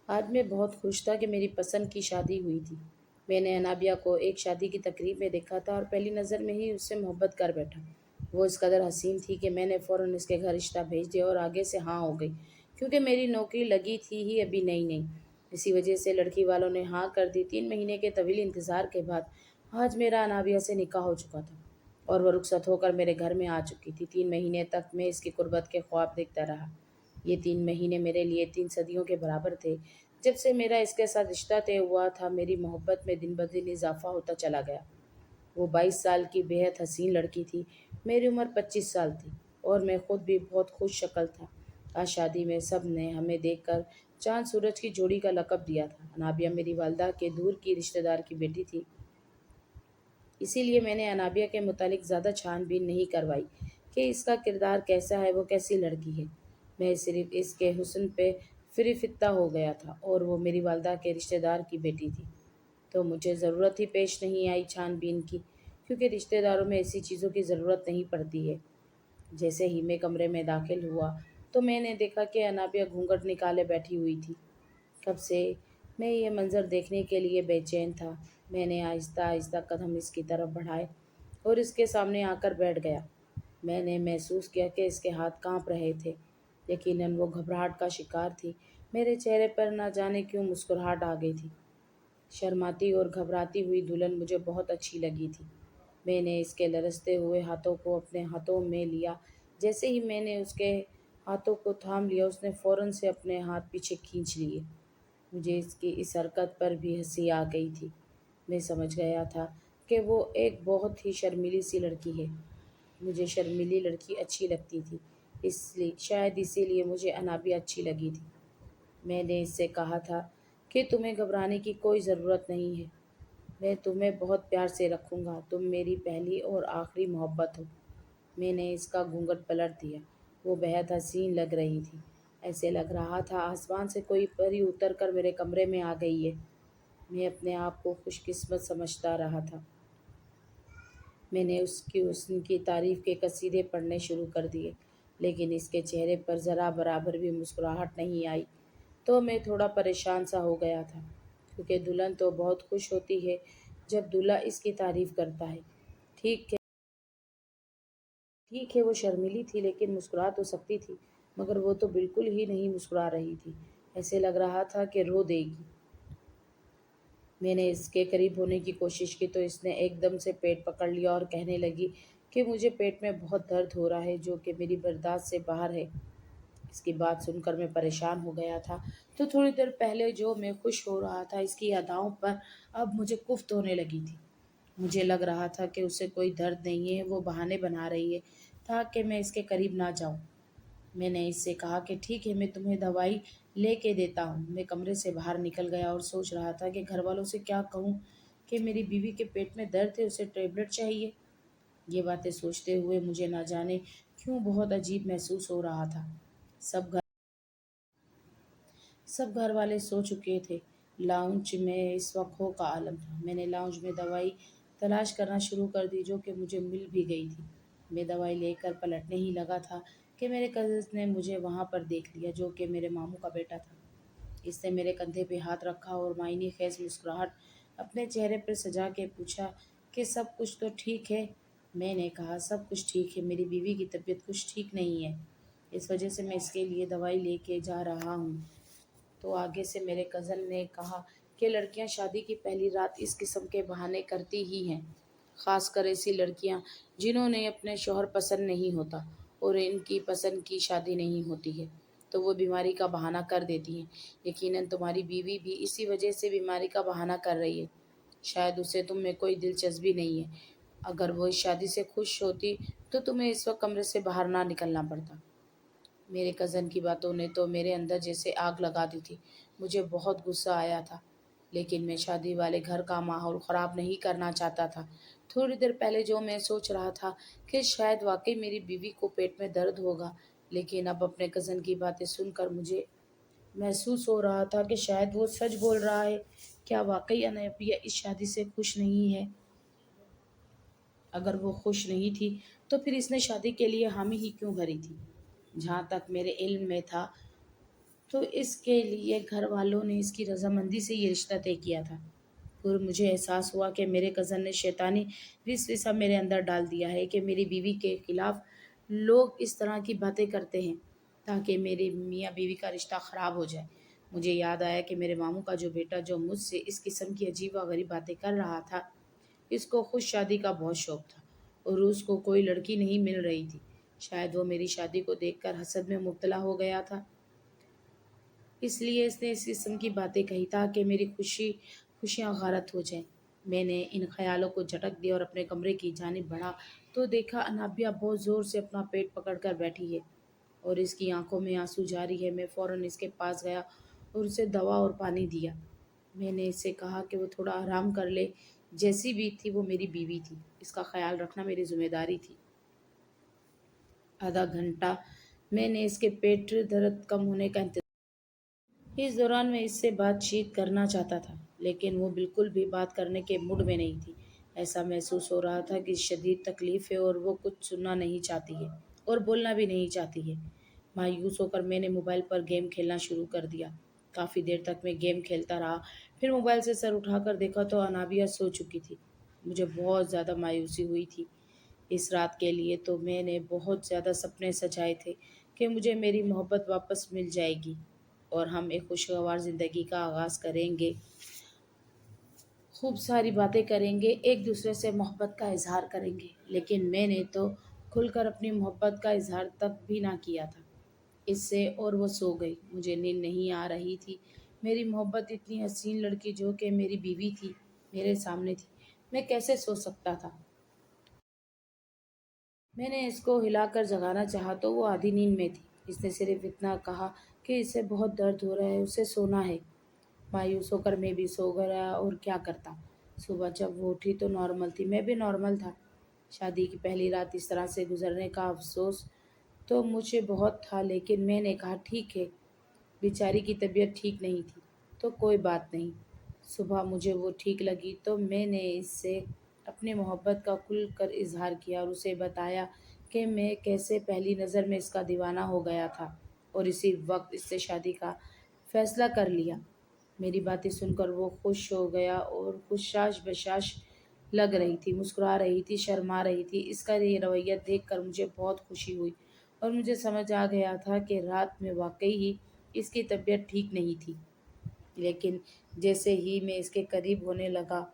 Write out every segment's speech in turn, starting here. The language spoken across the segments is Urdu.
آج میں بہت خوش تھا کہ میری پسند کی شادی ہوئی تھی۔ میں نے انابیہ کو ایک شادی کی تقریب میں دیکھا تھا اور پہلی نظر میں ہی اس سے محبت کر بیٹھا۔ وہ اس قدر حسین تھی کہ میں نے فوراً اس کے گھر رشتہ بھیج دیا اور آگے سے ہاں ہو گئی، کیونکہ میری نوکری لگی تھی ہی ابھی نئی نئی۔ اسی وجہ سے لڑکی والوں نے ہاں کر دی۔ 3 مہینے کے طویل انتظار کے بعد آج میرا انابیہ سے نکاح ہو چکا تھا اور وہ رخصت ہو کر میرے گھر میں آ چکی تھی۔ 3 مہینے تک میں اس کی قربت کے خواب دیکھتا رہا۔ یہ 3 مہینے میرے لیے 3 صدیوں کے برابر تھے۔ جب سے میرا اس کے ساتھ رشتہ طے ہوا تھا، میری محبت میں دن بدن اضافہ ہوتا چلا گیا۔ وہ 22 سال کی بے حد حسین لڑکی تھی، میری عمر 25 سال تھی اور میں خود بھی بہت خوش شکل تھا۔ آج شادی میں سب نے ہمیں دیکھ کر چاند سورج کی جوڑی کا لقب دیا تھا۔ انابیہ میری والدہ کے دور کی رشتہ دار کی بیٹی تھی، اسی لیے میں نے انابیہ کے متعلق زیادہ چھان بین نہیں کروائی کہ اس کا کردار کیسا ہے، وہ کیسی لڑکی ہے۔ میں صرف اس کے حسن پہ فریفتہ ہو گیا تھا اور وہ میری والدہ کے رشتہ دار کی بیٹی تھی، تو مجھے ضرورت ہی پیش نہیں آئی چھان بین کی، کیونکہ رشتہ داروں میں ایسی چیزوں کی ضرورت نہیں پڑتی ہے۔ جیسے ہی میں کمرے میں داخل ہوا تو میں نے دیکھا کہ انابیہ گھونگھٹ نکالے بیٹھی ہوئی تھی۔ کب سے میں یہ منظر دیکھنے کے لیے بے چین تھا۔ میں نے آہستہ آہستہ قدم اس کی طرف بڑھائے اور اس کے سامنے آ کر بیٹھ گیا۔ میں نے محسوس کیا کہ اس کے ہاتھ کانپ رہے تھے۔ یقیناً وہ گھبراہٹ کا شکار تھی۔ میرے چہرے پر نہ جانے کیوں مسکراہٹ آ گئی تھی۔ شرماتی اور گھبراتی ہوئی دلہن مجھے بہت اچھی لگی تھی۔ میں نے اس کے لرزتے ہوئے ہاتھوں کو اپنے ہاتھوں میں لیا۔ جیسے ہی میں نے اس کے ہاتھوں کو تھام لیا، اس نے فوراً سے اپنے ہاتھ پیچھے کھینچ لیے۔ مجھے اس کی اس حرکت پر بھی ہنسی آ گئی تھی۔ میں سمجھ گیا تھا کہ وہ ایک بہت ہی شرمیلی سی لڑکی ہے۔ مجھے شرمیلی لڑکی اچھی لگتی تھی، شاید اسی لیے مجھے انابیہ اچھی لگی تھی۔ میں نے اس سے کہا تھا کہ تمہیں گھبرانے کی کوئی ضرورت نہیں ہے، میں تمہیں بہت پیار سے رکھوں گا، تم میری پہلی اور آخری محبت ہو۔ میں نے اس کا گھونگھٹ پلٹ دیا۔ وہ بہت حسین لگ رہی تھی۔ ایسے لگ رہا تھا آسمان سے کوئی پری اتر کر میرے کمرے میں آ گئی ہے۔ میں اپنے آپ کو خوش قسمت سمجھتا رہا تھا۔ میں نے اس کی حسن کی تعریف کے قصیدے پڑھنے شروع کر دیے، لیکن اس کے چہرے پر ذرا برابر بھی مسکراہٹ نہیں آئی۔ تو میں تھوڑا پریشان سا ہو گیا تھا، کیونکہ دلہن تو بہت خوش ہوتی ہے جب دولہا اس کی تعریف کرتا ہے۔ ٹھیک ہے وہ شرمیلی تھی لیکن مسکرا تو سکتی تھی، مگر وہ تو بالکل ہی نہیں مسکرا رہی تھی، ایسے لگ رہا تھا کہ رو دے گی۔ میں نے اس کے قریب ہونے کی کوشش کی تو اس نے ایک دم سے پیٹ پکڑ لیا اور کہنے لگی کہ مجھے پیٹ میں بہت درد ہو رہا ہے، جو کہ میری برداشت سے باہر ہے۔ اس کی بات سن کر میں پریشان ہو گیا تھا۔ تو تھوڑی دیر پہلے جو میں خوش ہو رہا تھا، اس کی اداؤں پر اب مجھے کفت ہونے لگی تھی۔ مجھے لگ رہا تھا کہ اسے کوئی درد نہیں ہے، وہ بہانے بنا رہی ہے تاکہ میں اس کے قریب نہ جاؤں۔ میں نے اس سے کہا کہ ٹھیک ہے، میں تمہیں دوائی لے کے دیتا ہوں۔ میں کمرے سے باہر نکل گیا اور سوچ رہا تھا کہ گھر والوں سے کیا کہوں کہ میری بیوی کے پیٹ میں درد ہے، اسے ٹیبلٹ چاہیے۔ یہ باتیں سوچتے ہوئے مجھے نہ جانے کیوں بہت عجیب محسوس ہو رہا تھا۔ سب گھر والے سو چکے تھے۔ لاؤنج میں اس وقت ہو کا عالم تھا۔ میں نے لاؤنج میں دوائی تلاش کرنا شروع کر دی، جو کہ مجھے مل بھی گئی تھی۔ میں دوائی لے کر پلٹنے ہی لگا تھا کہ میرے کزن نے مجھے وہاں پر دیکھ لیا، جو کہ میرے ماموں کا بیٹا تھا۔ اس نے میرے کندھے پہ ہاتھ رکھا اور معنی خیز مسکراہٹ اپنے چہرے پر سجا کے پوچھا کہ سب کچھ تو ٹھیک ہے؟ میں نے کہا سب کچھ ٹھیک ہے، میری بیوی کی طبیعت کچھ ٹھیک نہیں ہے، اس وجہ سے میں اس کے لیے دوائی لے کے جا رہا ہوں۔ تو آگے سے میرے کزن نے کہا کہ لڑکیاں شادی کی پہلی رات اس قسم کے بہانے کرتی ہی ہیں، خاص کر ایسی لڑکیاں جنہوں نے اپنے شوہر پسند نہیں ہوتا اور ان کی پسند کی شادی نہیں ہوتی ہے، تو وہ بیماری کا بہانہ کر دیتی ہیں۔ یقیناً تمہاری بیوی بھی اسی وجہ سے بیماری کا بہانہ کر رہی ہے۔ شاید اسے تم میں کوئی دلچسپی نہیں ہے۔ اگر وہ اس شادی سے خوش ہوتی تو تمہیں اس وقت کمرے سے باہر نہ نکلنا پڑتا۔ میرے کزن کی باتوں نے تو میرے اندر جیسے آگ لگا دی تھی۔ مجھے بہت غصہ آیا تھا، لیکن میں شادی والے گھر کا ماحول خراب نہیں کرنا چاہتا تھا۔ تھوڑی دیر پہلے جو میں سوچ رہا تھا کہ شاید واقعی میری بیوی کو پیٹ میں درد ہوگا، لیکن اب اپنے کزن کی باتیں سن کر مجھے محسوس ہو رہا تھا کہ شاید وہ سچ بول رہا ہے۔ کیا واقعی انابیہ اس شادی سے خوش نہیں ہے؟ اگر وہ خوش نہیں تھی تو پھر اس نے شادی کے لیے حامی ہی کیوں بھری تھی؟ جہاں تک میرے علم میں تھا تو اس کے لیے گھر والوں نے اس کی رضامندی سے یہ رشتہ طے کیا تھا۔ پھر مجھے احساس ہوا کہ میرے کزن نے شیطانی وسوسہ میرے اندر ڈال دیا ہے کہ میری بیوی کے خلاف لوگ اس طرح کی باتیں کرتے ہیں تاکہ میری میاں بیوی کا رشتہ خراب ہو جائے۔ مجھے یاد آیا کہ میرے ماموں کا جو بیٹا جو مجھ سے اس قسم کی عجیب و غریب باتیں کر رہا تھا، اس کو خود شادی کا بہت شوق تھا اور اس کو کوئی لڑکی نہیں مل رہی تھی۔ شاید وہ میری شادی کو دیکھ کر حسد میں مبتلا ہو گیا تھا، اس لیے اس نے اس قسم کی باتیں کہی تاکہ میری خوشیاں غارت ہو جائیں۔ میں نے ان خیالوں کو جھٹک دیا اور اپنے کمرے کی جانب بڑھا تو دیکھا انابیہ بہت زور سے اپنا پیٹ پکڑ کر بیٹھی ہے اور اس کی آنکھوں میں آنسو جاری ہے۔ میں فوراً اس کے پاس گیا اور اسے دوا اور پانی دیا۔ میں نے اس سے کہا کہ وہ تھوڑا آرام کر لے، جیسی بھی تھی وہ میری بیوی تھی، اس کا خیال رکھنا میری ذمہ داری تھی۔ آدھا گھنٹہ میں نے اس کے پیٹ درد کم ہونے کا انتظار۔ اس دوران میں اس سے بات چیت کرنا چاہتا تھا لیکن وہ بالکل بھی بات کرنے کے موڈ میں نہیں تھی۔ ایسا محسوس ہو رہا تھا کہ شدید تکلیف ہے اور وہ کچھ سننا نہیں چاہتی ہے اور بولنا بھی نہیں چاہتی ہے۔ مایوس ہو کر میں نے موبائل پر گیم کھیلنا شروع کر دیا۔ کافی دیر تک میں گیم کھیلتا رہا، پھر موبائل سے سر اٹھا کر دیکھا تو انابیہ سو چکی تھی۔ مجھے بہت زیادہ مایوسی ہوئی تھی۔ اس رات کے لیے تو میں نے بہت زیادہ سپنے سجائے تھے کہ مجھے میری محبت واپس مل جائے گی اور ہم ایک خوشگوار زندگی کا آغاز کریں گے، خوب ساری باتیں کریں گے، ایک دوسرے سے محبت کا اظہار کریں گے۔ لیکن میں نے تو کھل کر اپنی محبت کا اظہار تک بھی نہ کیا تھا اس سے، اور وہ سو گئی۔ مجھے نیند نہیں آ رہی تھی۔ میری محبت اتنی حسین لڑکی جو کہ میری بیوی تھی میرے سامنے تھی، میں کیسے سو سکتا تھا؟ میں نے اس کو ہلا کر جگانا چاہا تو وہ آدھی نیند میں تھی۔ اس نے صرف اتنا کہا کہ اسے بہت درد ہو رہا ہے، اسے سونا ہے۔ مایوس ہو کر میں بھی سو گیا اور کیا کرتا۔ صبح جب وہ اٹھی تو نارمل تھی، میں بھی نارمل تھا۔ شادی کی پہلی رات اس طرح سے گزرنے کا افسوس تو مجھے بہت تھا، لیکن میں نے کہا ٹھیک ہے، بیچاری کی طبیعت ٹھیک نہیں تھی تو کوئی بات نہیں۔ صبح مجھے وہ ٹھیک لگی تو میں نے اس سے اپنی محبت کا کھل کر اظہار کیا اور اسے بتایا کہ میں کیسے پہلی نظر میں اس کا دیوانہ ہو گیا تھا اور اسی وقت اس سے شادی کا فیصلہ کر لیا۔ میری باتیں سن کر وہ خوش ہو گیا اور خوشاش بشاش لگ رہی تھی، مسکرا رہی تھی، شرما رہی تھی۔ اس کا یہ رویہ دیکھ کر مجھے بہت خوشی ہوئی اور مجھے سمجھ آ گیا تھا کہ رات میں واقعی ہی اس کی طبیعت ٹھیک نہیں تھی۔ لیکن جیسے ہی میں اس کے قریب ہونے لگا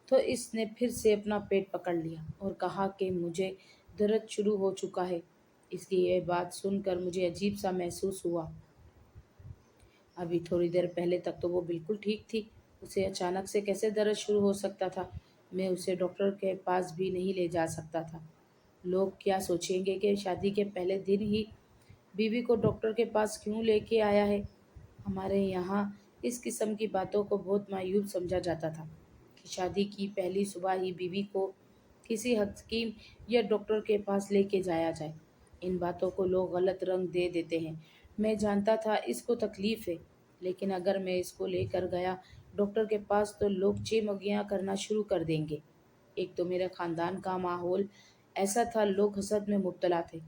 تو اس نے پھر سے اپنا پیٹ پکڑ لیا اور کہا کہ مجھے درد شروع ہو چکا ہے۔ اس کی یہ بات سن کر مجھے عجیب سا محسوس ہوا۔ ابھی تھوڑی دیر پہلے تک تو وہ بالکل ٹھیک تھی، اسے اچانک سے کیسے درد شروع ہو سکتا تھا؟ میں اسے ڈاکٹر کے پاس بھی نہیں لے جا سکتا تھا۔ لوگ کیا سوچیں گے کہ شادی کے پہلے دن ہی بیوی کو ڈاکٹر کے پاس کیوں لے کے آیا ہے؟ ہمارے یہاں اس قسم کی باتوں کو بہت معیوب سمجھا جاتا تھا کہ شادی کی پہلی صبح ہی بیوی کو کسی حکیم یا ڈاکٹر کے پاس لے کے جایا جائے۔ ان باتوں کو لوگ غلط رنگ دے دیتے ہیں۔ میں جانتا تھا اس کو تکلیف ہے، لیکن اگر میں اس کو لے کر گیا ڈاکٹر کے پاس تو لوگ چیمگیاں کرنا شروع کر دیں گے۔ ایک تو میرے خاندان کا ماحول ایسا تھا، لوگ حسد میں مبتلا تھے،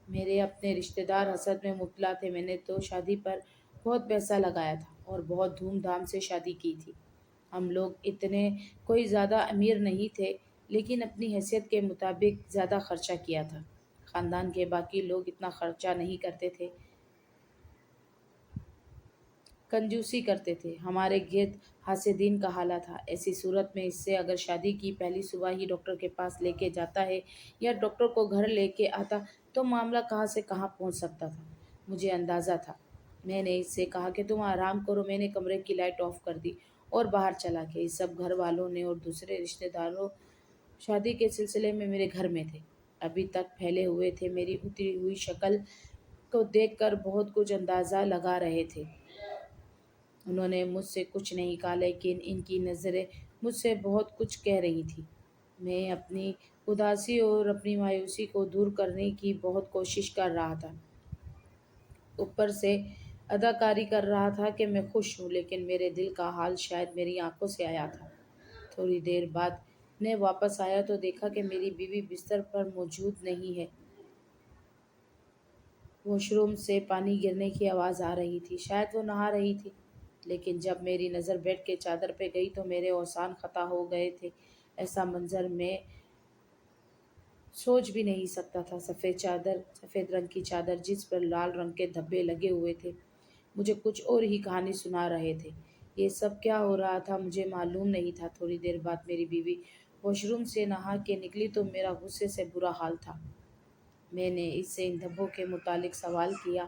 میرے اپنے رشتہ دار حسد میں مبتلا تھے۔ میں نے تو شادی پر بہت پیسہ لگایا تھا اور بہت دھوم دھام سے شادی کی تھی۔ ہم لوگ اتنے کوئی زیادہ امیر نہیں تھے، لیکن اپنی حیثیت کے مطابق زیادہ خرچہ کیا تھا۔ خاندان کے باقی لوگ اتنا خرچہ نہیں کرتے تھے، کنجوسی کرتے تھے۔ ہمارے گرد حاسدین کا حالہ تھا۔ ایسی صورت میں اس سے اگر شادی کی پہلی صبح ہی ڈاکٹر کے پاس لے کے جاتا ہے یا ڈاکٹر کو گھر لے کے آتا تو معاملہ کہاں سے کہاں پہنچ سکتا تھا، مجھے اندازہ تھا۔ میں نے اس سے کہا کہ تم آرام کرو۔ میں نے کمرے کی لائٹ آف کر دی اور باہر چلا گیا۔ یہ سب گھر والوں نے اور دوسرے رشتہ داروں شادی کے سلسلے میں میرے گھر میں تھے، ابھی تک پھیلے ہوئے تھے۔ میری اتری ہوئی شکل کو دیکھ کر بہت کچھ اندازہ لگا رہے تھے۔ انہوں نے مجھ سے کچھ نہیں کہا، لیکن ان کی نظریں مجھ سے بہت کچھ کہہ رہی تھیں۔ میں اپنی اداسی اور اپنی مایوسی کو دور کرنے کی بہت کوشش کر رہا تھا، اوپر سے اداکاری کر رہا تھا کہ میں خوش ہوں، لیکن میرے دل کا حال شاید میری آنکھوں سے آیا تھا۔ تھوڑی دیر بعد میں واپس آیا تو دیکھا کہ میری بیوی بستر پر موجود نہیں ہے۔ واش روم سے پانی گرنے کی آواز آ رہی تھی، شاید وہ نہا رہی تھی۔ لیکن جب میری نظر بیڈ کے چادر پہ گئی تو میرے اوزان خطا ہو گئے تھے۔ ایسا منظر میں سوچ بھی نہیں سکتا تھا۔ سفید چادر، سفید رنگ کی چادر جس پر لال رنگ کے دھبے لگے ہوئے تھے، مجھے کچھ اور ہی کہانی سنا رہے تھے۔ یہ سب کیا ہو رہا تھا مجھے معلوم نہیں تھا۔ تھوڑی دیر بعد میری بیوی واش روم سے نہا کے نکلی تو میرا غصے سے برا حال تھا۔ میں نے اس سے ان دھبوں کے متعلق سوال کیا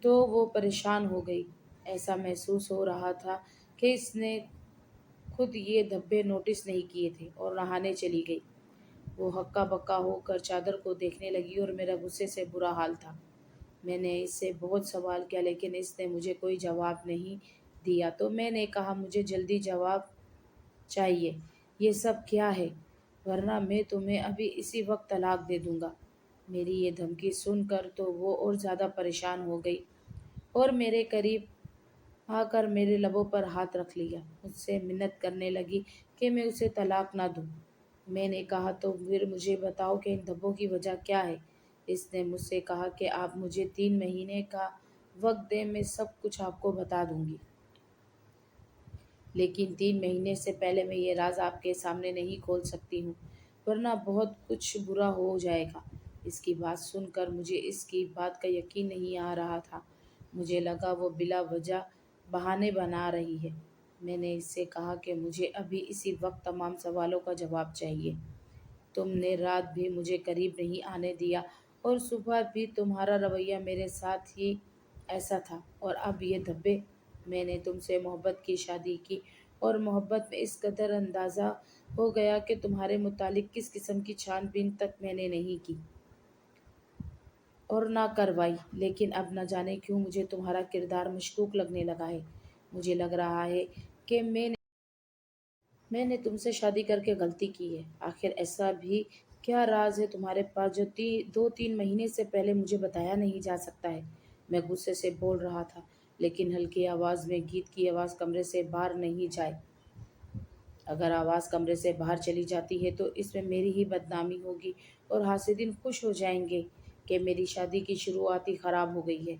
تو وہ پریشان ہو گئی۔ ایسا محسوس ہو رہا تھا کہ اس نے خود یہ دھبے نوٹس نہیں کیے تھے اور نہانے چلی گئی۔ وہ ہکا بکا ہو کر چادر کو دیکھنے لگی اور میرا غصے سے برا حال تھا۔ میں نے اس سے بہت سوال کیا لیکن اس نے مجھے کوئی جواب نہیں دیا، تو میں نے کہا مجھے جلدی جواب چاہیے۔ یہ سب کیا ہے؟ ورنہ میں تمہیں ابھی اسی وقت طلاق دے دوں گا۔ میری یہ دھمکی سن کر تو وہ اور زیادہ پریشان ہو گئی اور میرے قریب آ کر میرے لبوں پر ہاتھ رکھ لیا، مجھ سے منت کرنے لگی کہ میں اسے طلاق نہ دوں۔ میں نے کہا تو پھر مجھے بتاؤ کہ ان دھبوں کی وجہ کیا ہے؟ اس نے مجھ سے کہا کہ آپ مجھے 3 مہینے کا وقت دیں، میں سب کچھ آپ کو بتا دوں گی۔ لیکن 3 مہینے سے پہلے میں یہ راز آپ کے سامنے نہیں کھول سکتی ہوں، ورنہ بہت کچھ برا ہو جائے گا۔ اس کی بات سن کر مجھے اس کی بات کا یقین نہیں آ رہا تھا۔ مجھے لگا وہ بلا وجہ بہانے بنا رہی ہے۔ میں نے اس سے کہا کہ مجھے ابھی اسی وقت تمام سوالوں کا جواب چاہیے۔ تم نے رات بھی مجھے قریب نہیں آنے دیا اور صبح بھی تمہارا رویہ میرے ساتھ ہی ایسا تھا، اور اب یہ دھبے۔ میں نے تم سے محبت کی شادی کی اور محبت میں اس قدر اندازہ ہو گیا کہ تمہارے متعلق کس قسم کی چھان بین تک میں نے نہیں کی اور نہ کروائی، لیکن اب نہ جانے کیوں مجھے تمہارا کردار مشکوک لگنے لگا ہے۔ مجھے لگ رہا ہے کہ میں نے تم سے شادی کر کے غلطی کی ہے۔ آخر ایسا بھی کیا راز ہے تمہارے پاس جو 2-3 مہینے سے پہلے مجھے بتایا نہیں جا سکتا ہے؟ میں غصے سے بول رہا تھا، لیکن ہلکی آواز میں گیت کی آواز کمرے سے باہر نہیں جائے۔ اگر آواز کمرے سے باہر چلی جاتی ہے تو اس میں میری ہی بدنامی ہوگی اور حاسدین خوش ہو جائیں گے کہ میری شادی کی شروعات ہی خراب ہو گئی ہے۔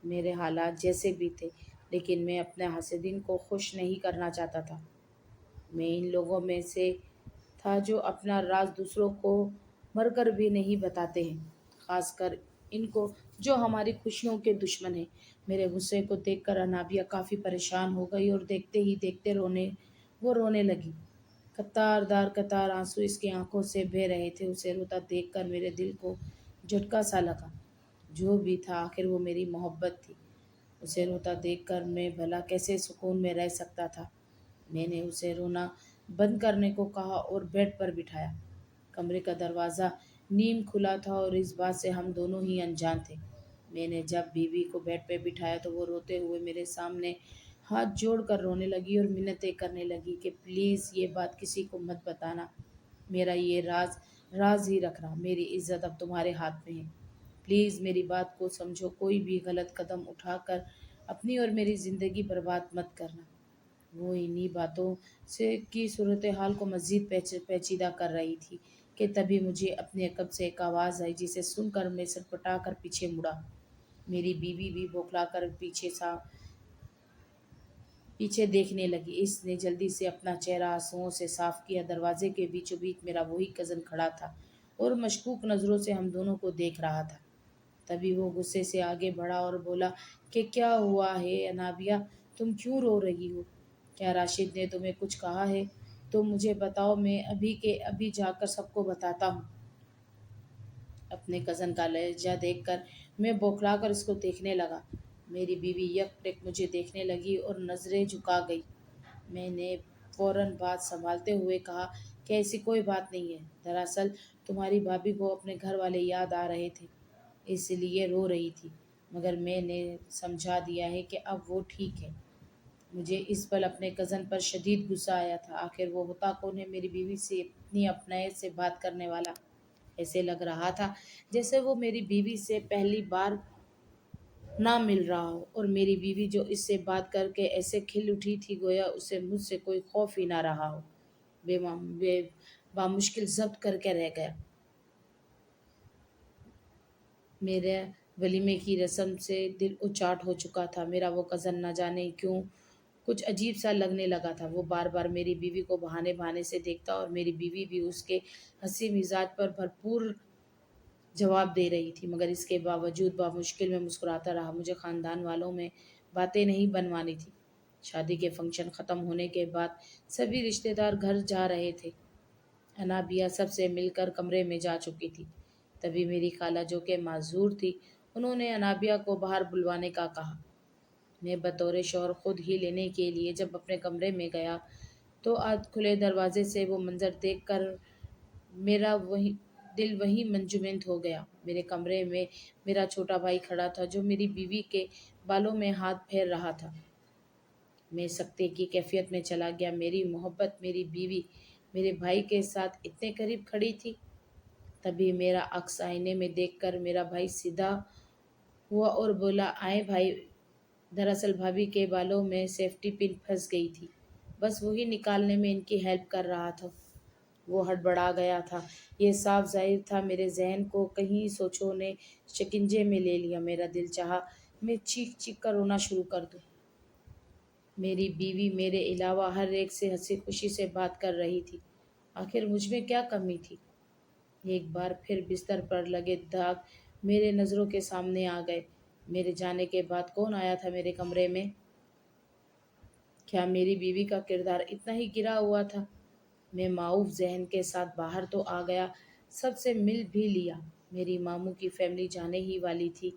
میرے حالات جیسے بھی تھے، لیکن میں اپنے حاسدین کو خوش نہیں کرنا چاہتا تھا۔ میں ان لوگوں میں سے تھا جو اپنا راز دوسروں کو مر کر بھی نہیں بتاتے ہیں، خاص کر ان کو جو ہماری خوشیوں کے دشمن ہیں۔ میرے غصے کو دیکھ کر انابیہ کافی پریشان ہو گئی اور دیکھتے ہی دیکھتے رونے لگی۔ قطار آنسو اس کی آنکھوں سے بہہ رہے تھے۔ اسے روتا دیکھ کر میرے دل کو جھٹکا سا لگا۔ جو بھی تھا آخر وہ میری محبت تھی۔ اسے روتا دیکھ کر میں بھلا کیسے سکون میں رہ سکتا تھا۔ میں نے اسے رونا بند کرنے کو کہا اور بیڈ پر بٹھایا۔ کمرے کا دروازہ نیم کھلا تھا اور اس بات سے ہم دونوں ہی انجان تھے۔ میں نے جب بیوی کو بیڈ پہ بٹھایا تو وہ روتے ہوئے میرے سامنے ہاتھ جوڑ کر رونے لگی اور منتیں کرنے لگی کہ پلیز یہ بات کسی کو مت بتانا، میرا یہ راز ہی رکھنا، میری عزت اب تمہارے ہاتھ میں ہے، پلیز میری بات کو سمجھو، کوئی بھی غلط قدم اٹھا کر اپنی اور میری زندگی برباد مت کرنا۔ وہ انہی باتوں سے کی صورتحال کو مزید پیچیدہ کر رہی تھی کہ تبھی مجھے اپنے عقب سے ایک آواز آئی، جسے سن کر میں سٹپٹا کر پیچھے مڑا۔ میری بیوی بھی بوکھلا کر پیچھے دیکھنے لگی۔ اس نے جلدی سے اپنا چہرہ آنسوؤں سے صاف کیا۔ دروازے کے بیچوں بیچ میرا وہی کزن کھڑا تھا اور مشکوک نظروں سے ہم دونوں کو دیکھ رہا تھا۔ تبھی وہ غصے سے آگے بڑھا اور بولا کہ کیا ہوا ہے انابیہ، تم کیوں رو رہی ہو؟ کیا راشد نے تمہیں کچھ کہا ہے؟ تو مجھے بتاؤ، میں ابھی کے ابھی جا کر سب کو بتاتا ہوں۔ اپنے کزن کا لہجہ دیکھ کر میں بوکھلا کر اس کو دیکھنے لگا۔ میری بیوی یک ٹک مجھے دیکھنے لگی اور نظریں جھکا گئی۔ میں نے فوراً بات سنبھالتے ہوئے کہا کہ ایسی کوئی بات نہیں ہے، دراصل تمہاری بھابھی کو اپنے گھر والے یاد آ رہے تھے، اس لیے رو رہی تھی، مگر میں نے سمجھا دیا ہے کہ اب وہ ٹھیک ہے۔ مجھے اس پل اپنے کزن پر شدید غصہ آیا تھا۔ آخر وہ ہوتا کون ہے میری بیوی سے اتنی اپنائیت سے بات کرنے والا؟ ایسے لگ رہا تھا جیسے وہ میری بیوی سے پہلی بار نہ مل رہا ہو، اور میری بیوی جو اس سے بات کر کے ایسے کھل اٹھی تھی گویا اسے مجھ سے کوئی خوف ہی نہ رہا ہو۔ بامشکل ضبط کر کے رہ گیا۔ میرا ولیمے کی رسم سے دل اچاٹ ہو چکا تھا۔ میرا وہ کزن نہ جانے کیوں کچھ عجیب سا لگنے لگا تھا۔ وہ بار بار میری بیوی کو بہانے بہانے سے دیکھتا اور میری بیوی بھی اس کے ہنسی مزاج پر بھرپور جواب دے رہی تھی، مگر اس کے باوجود بامشکل میں مسکراتا رہا۔ مجھے خاندان والوں میں باتیں نہیں بنوانی تھی۔ شادی کے فنکشن ختم ہونے کے بعد سبھی رشتہ دار گھر جا رہے تھے۔ انابیہ سب سے مل کر کمرے میں جا چکی تھی۔ تبھی میری خالہ جو کہ معذور تھی، انہوں نے انابیہ کو باہر بلوانے کا کہا۔ میں بطور شوہر خود ہی لینے کے لیے جب اپنے کمرے میں گیا تو آدھ کھلے دروازے سے وہ منظر دیکھ کر میرا دل وہی منجمد ہو گیا۔ میرے کمرے میں میرا چھوٹا بھائی کھڑا تھا جو میری بیوی کے بالوں میں ہاتھ پھیر رہا تھا۔ میں سکتے کی کیفیت میں چلا گیا۔ میری محبت، میری بیوی میرے بھائی کے ساتھ اتنے قریب کھڑی تھی۔ تبھی میرا عکس آئینے میں دیکھ کر میرا بھائی سیدھا ہوا اور بولا، آئیں بھائی۔ دراصل بھابھی کے بالوں میں سیفٹی پن پھنس گئی تھی، بس وہی نکالنے میں ان کی ہیلپ کر رہا تھا۔ وہ ہڑبڑا گیا تھا۔ یہ صاف ظاہر تھا میرے ذہن کو کہیں سوچوں نے شکنجے میں لے لیا۔ میرا دل چاہا میں چیخ چیخ کر رونا شروع کر دوں۔ میری بیوی میرے علاوہ ہر ایک سے ہنسی خوشی سے بات کر رہی تھی۔ آخر مجھ میں کیا کمی تھی؟ ایک بار پھر بستر پر لگے داغ میرے نظروں کے سامنے آ گئے۔ میرے جانے کے بعد کون آیا تھا میرے کمرے میں؟ کیا میری بیوی کا کردار اتنا ہی گرا ہوا تھا؟ میں معاوف ذہن کے ساتھ باہر تو آ گیا، سب سے مل بھی لیا۔ میری ماموں کی فیملی جانے ہی والی تھی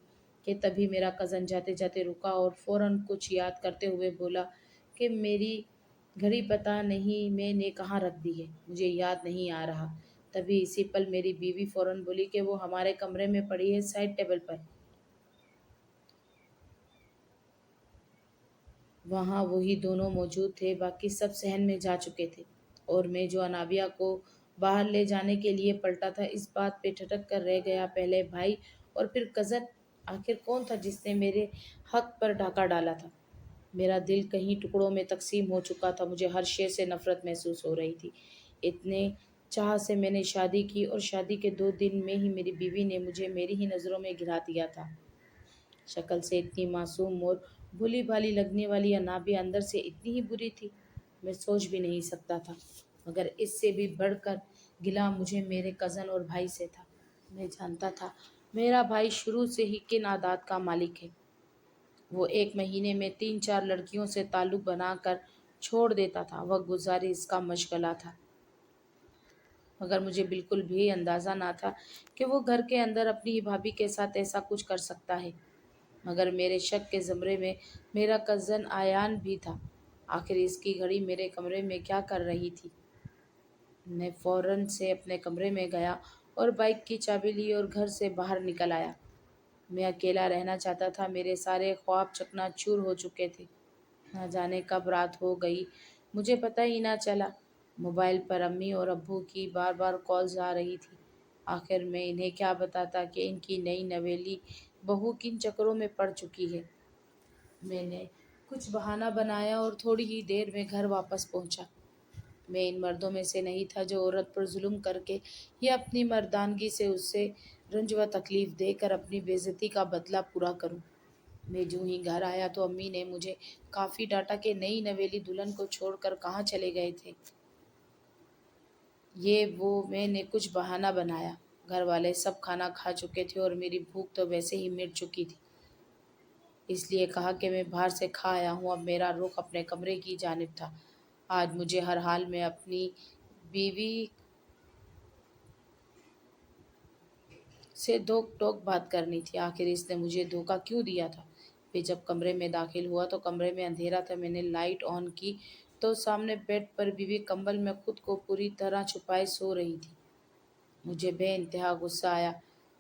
کہ تبھی میرا کزن جاتے جاتے رکا اور فوراً کچھ یاد کرتے ہوئے بولا کہ میری گھڑی پتہ نہیں میں نے کہاں رکھ دی ہے، مجھے یاد نہیں آ رہا۔ تبھی اسی پل میری بیوی فوراً بولی کہ وہ ہمارے کمرے میں پڑی ہے، سائڈ ٹیبل پر۔ وہاں وہی دونوں موجود تھے، باقی سب صحن میں جا چکے تھے، اور میں جو انابیہ کو باہر لے جانے کے لیے پلٹا تھا، اس بات پہ ٹھٹک کر رہ گیا، پہلے بھائی اور پھر کزن، آخر کون تھا جس نے میرے حق پر ڈاکہ ڈالا تھا؟ میرا دل کئی ٹکڑوں میں تقسیم ہو چکا تھا۔ مجھے ہر شے سے نفرت محسوس ہو رہی تھی۔ اتنے چاہ سے میں نے شادی کی اور شادی کے 2 دن میں ہی میری بیوی نے مجھے میری ہی نظروں میں گرا دیا تھا۔ شکل سے اتنی معصوم اور بھولی بھالی لگنے والی انابیہ اندر سے اتنی ہی بری تھی، میں سوچ بھی نہیں سکتا تھا۔ مگر اس سے بھی بڑھ کر گلہ مجھے میرے کزن اور بھائی سے تھا۔ میں جانتا تھا میرا بھائی شروع سے ہی کن عادات کا مالک ہے۔ وہ ایک مہینے میں 3 4 لڑکیوں سے تعلق بنا کر چھوڑ دیتا تھا۔ وقت گزاری اس کا مشغلہ تھا، مگر مجھے بالکل بھی اندازہ نہ تھا کہ وہ گھر کے اندر اپنی ہی بھابھی کے ساتھ ایسا کچھ کر سکتا ہے۔ مگر میرے شک کے زمرے میں میرا کزن ایان بھی تھا۔ آخر اس کی گھڑی میرے کمرے میں کیا کر رہی تھی؟ میں فوراً سے اپنے کمرے میں گیا اور بائک کی چابی لی اور گھر سے باہر نکل آیا۔ میں اکیلا رہنا چاہتا تھا۔ میرے سارے خواب چکنا چور ہو چکے تھے۔ نہ جانے کب رات ہو گئی، مجھے پتہ ہی نہ چلا۔ موبائل پر امی اور ابو کی بار بار کالز آ رہی تھی۔ آخر میں انہیں کیا بتاتا کہ ان کی نئی نویلی بہو کن چکروں میں پڑ چکی ہے۔ میں نے کچھ بہانہ بنایا اور تھوڑی ہی دیر میں گھر واپس پہنچا۔ میں ان مردوں میں سے نہیں تھا جو عورت پر ظلم کر کے یا اپنی مردانگی سے اسے رنج و تکلیف دے کر اپنی بے عزتی کا بدلہ پورا کروں۔ میں جو ہی گھر آیا تو امی نے مجھے کافی ڈانٹا کہ نئی نویلی دلہن کو چھوڑ کر کہاں چلے گئے تھے۔ میں نے کچھ بہانہ بنایا۔ گھر والے سب کھانا کھا چکے تھے اور میری بھوک تو ویسے ہی مٹ چکی تھی، اس لیے کہا کہ میں باہر سے کھا آیا ہوں۔ اب میرا رخ اپنے کمرے کی جانب تھا۔ آج مجھے ہر حال میں اپنی بیوی سے ٹوک ٹوک بات کرنی تھی۔ آخر اس نے مجھے دھوکہ کیوں دیا تھا؟ میں جب کمرے میں داخل ہوا تو کمرے میں اندھیرا تھا۔ میں نے لائٹ آن کی تو سامنے بیڈ پر بیوی کمبل میں خود کو پوری طرح چھپائے سو رہی تھی۔ مجھے بے انتہا غصہ آیا۔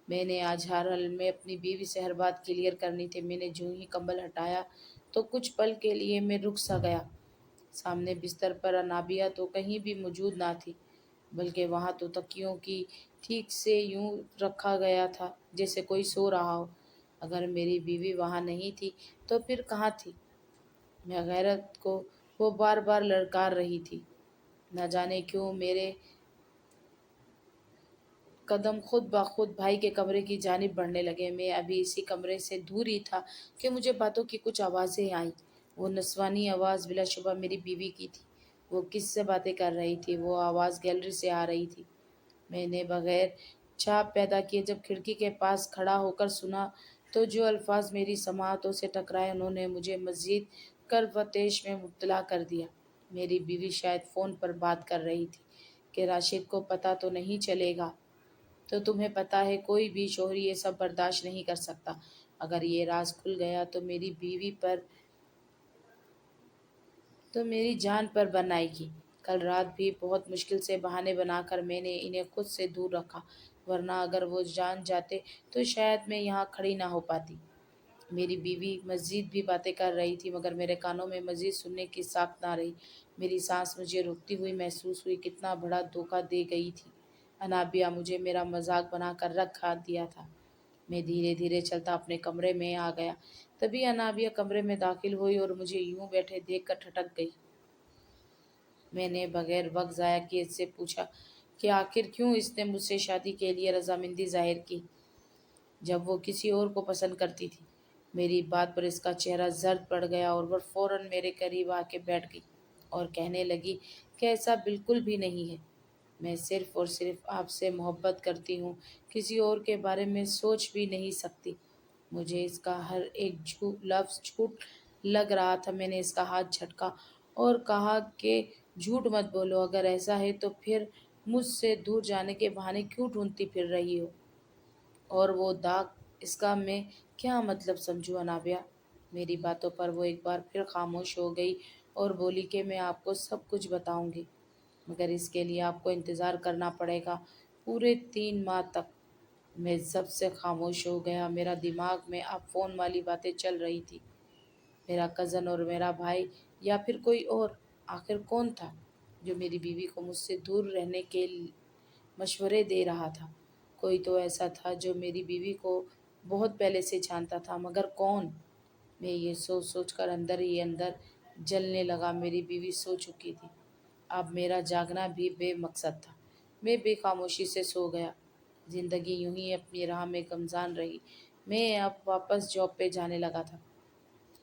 میں نے آج ہر حال میں اپنی بیوی سے ہر بات کلیئر کرنی تھی۔ میں نے جو ہی کمبل ہٹایا تو کچھ پل کے لیے میں رک سا گیا۔ سامنے بستر پر انابیہ تو کہیں بھی موجود نہ تھی، بلکہ وہاں تو تکیوں کی ٹھیک سے یوں رکھا گیا تھا جیسے کوئی سو رہا ہو۔ اگر میری بیوی وہاں نہیں تھی تو پھر کہاں تھی؟ میں غیرت کو وہ بار بار للکار رہی تھی۔ نہ جانے کیوں میرے قدم خود بخود بھائی کے کمرے کی جانب بڑھنے لگے۔ میں ابھی اسی کمرے سے دور ہی تھا کہ مجھے باتوں کی کچھ آوازیں آئیں۔ وہ نسوانی آواز بلا شبہ میری بیوی کی تھی۔ وہ کس سے باتیں کر رہی تھی؟ وہ آواز گیلری سے آ رہی تھی۔ میں نے بغیر چھاپ پیدا کیے جب کھڑکی کے پاس کھڑا ہو کر سنا تو جو الفاظ میری سماعتوں سے ٹکرائے انہوں نے مجھے مزید کرب و تیش میں مبتلا کر دیا۔ میری بیوی شاید فون پر بات کر رہی تھی کہ راشد کو پتہ تو نہیں چلے گا۔ تو تمہیں پتہ ہے کوئی بھی شوہر یہ سب برداشت نہیں کر سکتا۔ اگر یہ راز کھل گیا تو میری بیوی پر تو میری جان پر بن آئے گی۔ کل رات بھی بہت مشکل سے بہانے بنا کر میں نے انہیں خود سے دور رکھا، ورنہ اگر وہ جان جاتے تو شاید میں یہاں کھڑی نہ ہو پاتی۔ میری بیوی مزید بھی باتیں کر رہی تھی مگر میرے کانوں میں مزید سننے کی ساکھ نہ رہی۔ میری سانس مجھے روکتی ہوئی محسوس ہوئی۔ کتنا بڑا دھوکہ دے گئی تھی انابیہ، مجھے میرا مذاق بنا کر رکھ دیا تھا۔ میں دھیرے دھیرے چلتا اپنے کمرے میں آ گیا۔ تبھی انابیہ کمرے میں داخل ہوئی اور مجھے یوں بیٹھے دیکھ کر ٹھٹک گئی۔ میں نے بغیر وقت ضائع کیے اس سے پوچھا کہ آخر کیوں اس نے مجھ سے شادی کے لیے رضامندی ظاہر کی جب وہ کسی اور کو پسند کرتی تھی۔ میری بات پر اس کا چہرہ زرد پڑ گیا اور وہ فوراً میرے قریب آ کے بیٹھ گئی اور کہنے لگی کہ ایسا بالکل بھی نہیں ہے۔ میں صرف اور صرف آپ سے محبت کرتی ہوں، کسی اور کے بارے میں سوچ بھی نہیں سکتی۔ مجھے اس کا ہر ایک لفظ جھوٹ لگ رہا تھا۔ میں نے اس کا ہاتھ جھٹکا اور کہا کہ جھوٹ مت بولو، اگر ایسا ہے تو پھر مجھ سے دور جانے کے بہانے کیوں ڈھونڈتی پھر رہی ہو؟ اور وہ داغ، اس کا میں کیا مطلب سمجھوں انابیہ؟ میری باتوں پر وہ ایک بار پھر خاموش ہو گئی اور بولی کہ میں آپ کو سب کچھ بتاؤں گی، مگر اس کے لیے آپ کو انتظار کرنا پڑے گا، پورے 3 ماہ تک۔ میں سب سے خاموش ہو گیا۔ میرا دماغ میں اب فون والی باتیں چل رہی تھی۔ میرا کزن اور میرا بھائی یا پھر کوئی اور؟ آخر کون تھا جو میری بیوی کو مجھ سے دور رہنے کے مشورے دے رہا تھا؟ کوئی تو ایسا تھا جو میری بیوی کو بہت پہلے سے جانتا تھا، مگر کون؟ میں یہ سوچ سوچ کر اندر ہی اندر جلنے لگا۔ میری بیوی سو چکی تھی، اب میرا جاگنا بھی بے مقصد تھا۔ میں بے خاموشی سے سو گیا۔ زندگی یوں ہی اپنی راہ میں گمزان رہی۔ میں اب واپس جاب پہ جانے لگا تھا۔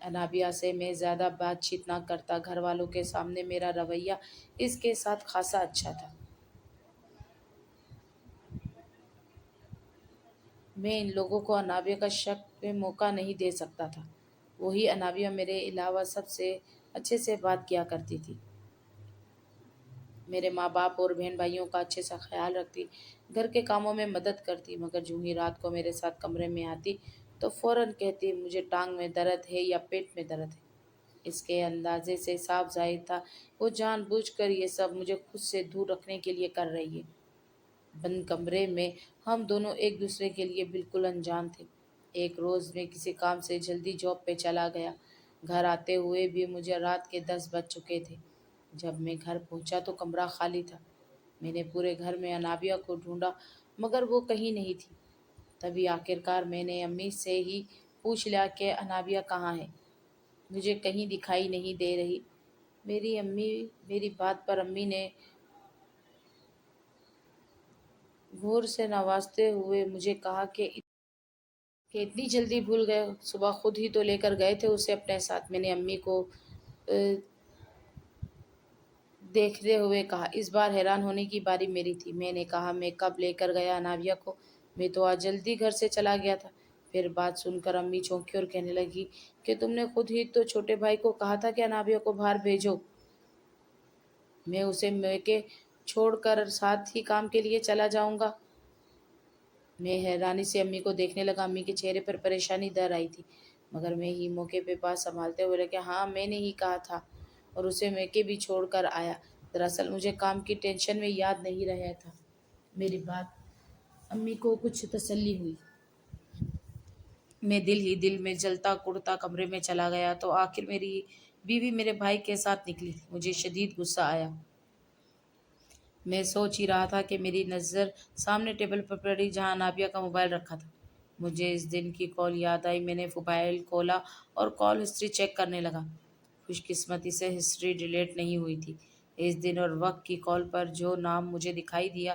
انابیہ سے میں زیادہ بات چیت نہ کرتا۔ گھر والوں کے سامنے میرا رویہ اس کے ساتھ خاصا اچھا تھا۔ میں ان لوگوں کو انابیہ کا شک میں موقع نہیں دے سکتا تھا۔ وہی انابیہ میرے علاوہ سب سے اچھے سے بات کیا کرتی تھی، میرے ماں باپ اور بہن بھائیوں کا اچھے سے خیال رکھتی، گھر کے کاموں میں مدد کرتی، مگر جو ہی رات کو میرے ساتھ کمرے میں آتی تو فوراً کہتی مجھے ٹانگ میں درد ہے یا پیٹ میں درد ہے۔ اس کے اندازے سے صاف ظاہر تھا وہ جان بوجھ کر یہ سب مجھے خود سے دور رکھنے کے لیے کر رہی ہے۔ بند کمرے میں ہم دونوں ایک دوسرے کے لیے بالکل انجان تھے۔ ایک روز میں کسی کام سے جلدی جاب پہ چلا گیا۔ گھر آتے ہوئے بھی مجھے رات کے 10 بج چکے تھے۔ جب میں گھر پہنچا تو کمرہ خالی تھا۔ میں نے پورے گھر میں انابیہ کو ڈھونڈا مگر وہ کہیں نہیں تھی۔ تبھی آخرکار میں نے امی سے ہی پوچھ لیا کہ انابیہ کہاں ہے، مجھے کہیں دکھائی نہیں دے رہی۔ میری بات پر امی نے غور سے نوازتے ہوئے مجھے کہا کہ اتنی جلدی بھول گئے، صبح خود ہی تو لے کر گئے تھے اسے اپنے ساتھ۔ میں نے امی کو دیکھتے ہوئے کہا۔ اس بار حیران ہونے کی باری میری تھی۔ میں نے کہا میں کب لے کر گیا انابیہ کو؟ میں تو آج جلدی گھر سے چلا گیا تھا۔ پھر بات سن کر امی چونکی اور کہنے لگی کہ تم نے خود ہی تو چھوٹے بھائی کو کہا تھا کہ انابیہ کو باہر بھیجو، میں اسے میکے چھوڑ کر ساتھ ہی کام کے لیے چلا جاؤں گا۔ میں حیرانی سے امی کو دیکھنے لگا۔ امی کے چہرے پر پریشانی در آئی تھی، مگر میں ہی موقع پہ بات سنبھالتے ہوئے لگا ہاں میں نے ہی کہا تھا اور اسے میکے بھی چھوڑ کر آیا۔ دراصل مجھے کام کی ٹینشن میں یاد نہیں رہا تھا۔ میری بات امی کو کچھ تسلی ہوئی۔ میں دل ہی دل میں جلتا کڑتا کمرے میں چلا گیا تو آخر میری بیوی میرے بھائی کے ساتھ نکلی۔ مجھے شدید غصہ آیا۔ میں سوچ ہی رہا تھا کہ میری نظر سامنے ٹیبل پر پڑی جہاں انابیہ کا موبائل رکھا تھا، مجھے اس دن کی کال یاد آئی۔ میں نے موبائل کھولا اور کال ہسٹری چیک کرنے لگا۔ خوش قسمتی سے ہسٹری ڈیلیٹ نہیں ہوئی تھی۔ اس دن اور وقت کی کال پر جو نام مجھے دکھائی دیا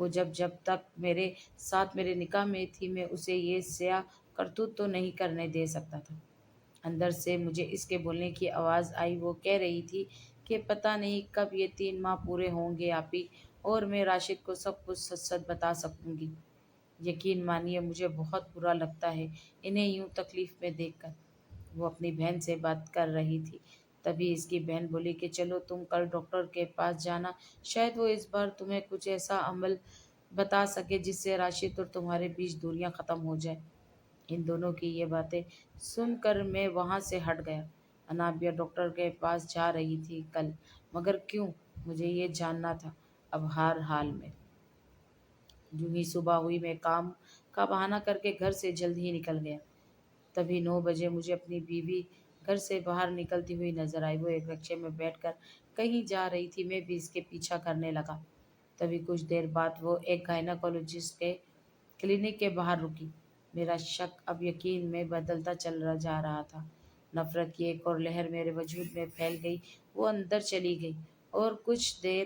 وہ جب تک میرے ساتھ میرے نکاح میں تھی میں اسے یہ سیاہ کرتوت تو نہیں کرنے دے سکتا تھا۔ اندر سے مجھے اس کے بولنے کی آواز آئی۔ وہ کہہ رہی تھی کہ پتہ نہیں کب یہ 3 ماہ پورے ہوں گے آپی، اور میں راشد کو سب کچھ سچ سچ بتا سکوں گی۔ یقین مانیے مجھے بہت برا لگتا ہے انہیں یوں تکلیف میں دیکھ کر۔ وہ اپنی بہن سے بات کر رہی تھی، تبھی اس کی بہن بولی کہ چلو تم کل ڈاکٹر کے پاس جانا، شاید وہ اس بار تمہیں کچھ ایسا عمل بتا سکے جس سے راشد اور تمہارے بیچ دوریاں ختم ہو جائیں۔ ان دونوں کی یہ باتیں سن کر میں وہاں سے ہٹ گیا۔ انابیہ ڈاکٹر کے پاس جا رہی تھی کل، مگر کیوں؟ مجھے یہ جاننا تھا۔ اب ہر حال میں یوں ہی صبح ہوئی میں کام کا بہانہ کر کے گھر سے جلد ہی نکل گیا۔ تبھی 9 بجے مجھے اپنی بیوی گھر سے باہر نکلتی ہوئی نظر آئی۔ وہ ایک رکشے میں بیٹھ کر کہیں جا رہی تھی، میں بھی اس کے پیچھا کرنے لگا۔ تبھی کچھ دیر بعد وہ ایک گائنیکولوجسٹ کے کلینک کے باہر رکی۔ میرا شک اب یقین میں بدلتا جا رہا تھا۔ نفرت کی ایک اور لہر میرے وجود میں پھیل گئی۔ وہ اندر چلی گئی اور کچھ دیر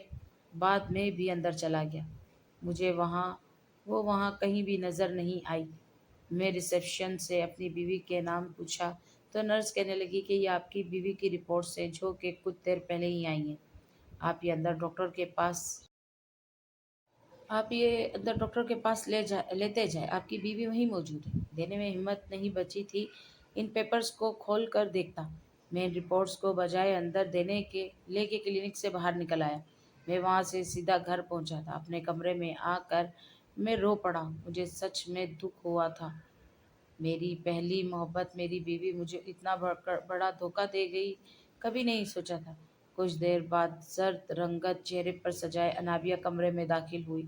بعد میں بھی اندر چلا گیا۔ وہ وہاں کہیں بھی نظر نہیں آئی۔ میں ریسیپشن سے اپنی بیوی کے نام پوچھا تو نرس کہنے لگی کہ یہ آپ کی بیوی کی رپورٹس ہیں جو کہ کچھ دیر پہلے ہی آئی ہیں۔ آپ یہ اندر ڈاکٹر کے پاس لیتے جائیں، آپ کی بیوی وہیں موجود ہے۔ دینے میں ہمت نہیں بچی تھی ان پیپرز کو کھول کر دیکھتا۔ میں ان رپورٹس کو بجائے اندر لے کے کلینک سے باہر نکل آیا۔ میں وہاں سے سیدھا گھر پہنچا تھا۔ اپنے کمرے میں آ کر میں رو پڑا۔ مجھے سچ میں دکھ ہوا تھا۔ میری پہلی محبت میری بیوی مجھے اتنا بڑا دھوکہ دے گئی، کبھی نہیں سوچا تھا۔ کچھ دیر بعد زرد رنگت چہرے پر سجائے انابیہ کمرے میں داخل ہوئی۔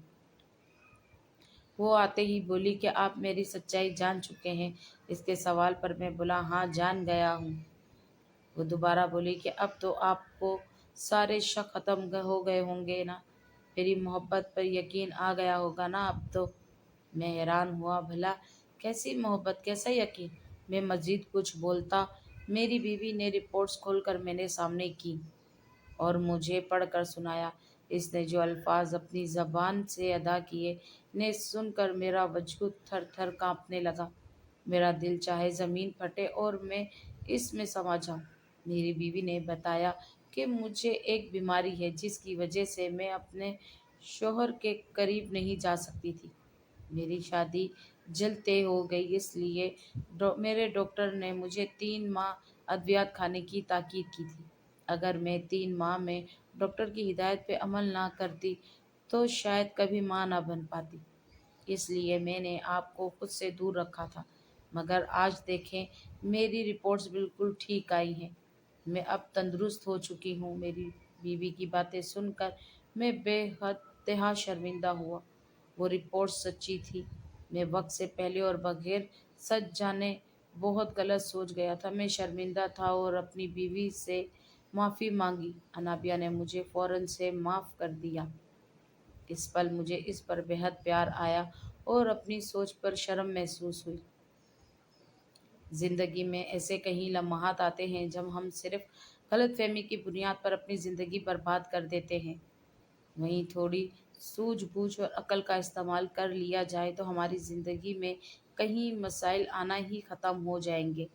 وہ آتے ہی بولی کہ آپ میری سچائی جان چکے ہیں۔ اس کے سوال پر میں بولا ہاں جان گیا ہوں۔ وہ دوبارہ بولی کہ اب تو آپ کو سارے شک ختم ہو گئے ہوں گے نا، میری محبت پر یقین آ گیا ہوگا نا اب تو۔ میں حیران ہوا، بھلا کیسی محبت، کیسا یقین؟ میں مزید کچھ بولتا، میری بیوی نے رپورٹس کھول کر میرے سامنے کی اور مجھے پڑھ کر سنایا۔ اس نے جو الفاظ اپنی زبان سے ادا کیے، انہیں سن کر میرا وجود تھر تھر کانپنے لگا۔ میرا دل چاہے زمین پھٹے اور میں اس میں سما جاؤں۔ میری بیوی نے بتایا کہ مجھے ایک بیماری ہے جس کی وجہ سے میں اپنے شوہر کے قریب نہیں جا سکتی تھی۔ میری شادی جلد طے ہو گئی، اس لیے میرے ڈاکٹر نے مجھے 3 ماہ ادویات کھانے کی تاکید کی تھی۔ اگر میں 3 ماہ میں ڈاکٹر کی ہدایت پہ عمل نہ کرتی تو شاید کبھی ماں نہ بن پاتی۔ اس لیے میں نے آپ کو خود سے دور رکھا تھا، مگر آج دیکھیں میری رپورٹس بالکل ٹھیک آئی ہیں۔ میں اب تندرست ہو چکی ہوں۔ میری بیوی کی باتیں سن کر میں بے انتہا شرمندہ ہوا۔ وہ رپورٹس سچی تھی۔ میں وقت سے پہلے اور بغیر سچ جانے بہت غلط سوچ گیا تھا۔ میں شرمندہ تھا اور اپنی بیوی سے معافی مانگی۔ انابیہ نے مجھے فوراً سے معاف کر دیا۔ اس پل مجھے اس پر بہت پیار آیا اور اپنی سوچ پر شرم محسوس ہوئی۔ زندگی میں ایسے کئی لمحات آتے ہیں جب ہم صرف غلط فہمی کی بنیاد پر اپنی زندگی برباد کر دیتے ہیں۔ وہیں تھوڑی سوجھ بوجھ اور عقل کا استعمال کر لیا جائے تو ہماری زندگی میں کئی مسائل آنا ہی ختم ہو جائیں گے۔